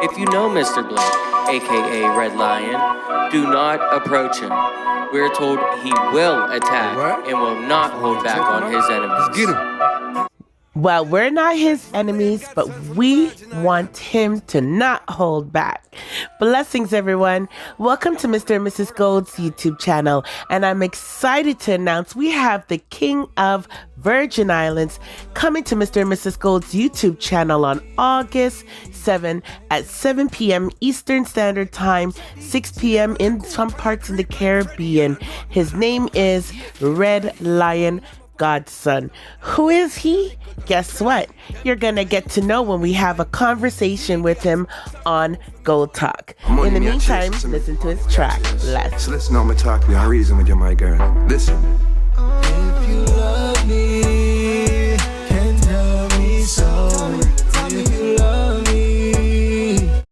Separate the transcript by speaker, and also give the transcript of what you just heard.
Speaker 1: If you know Mr. Blake, aka Red Lion, do not approach him. We're told he will attack and will not hold back on his enemies.
Speaker 2: Let's get him.
Speaker 3: Well, we're not his enemies, but we want him to not hold back. Blessings, everyone. Welcome to Mr. and Mrs. Gold's YouTube channel. And I'm excited to announce we have the King of Virgin Islands coming to Mr. and Mrs. Gold's YouTube channel on August 7 at 7 p.m. Eastern Standard Time, 6 p.m. in some parts in the Caribbean. His name is Red Lion GODSON. Who is he? Guess what? You're gonna get to know when we have a conversation with him on Gold Talk. In the meantime, listen to his track.
Speaker 2: So listen, I'm gonna talk to you. I reason with you, my girl. Listen.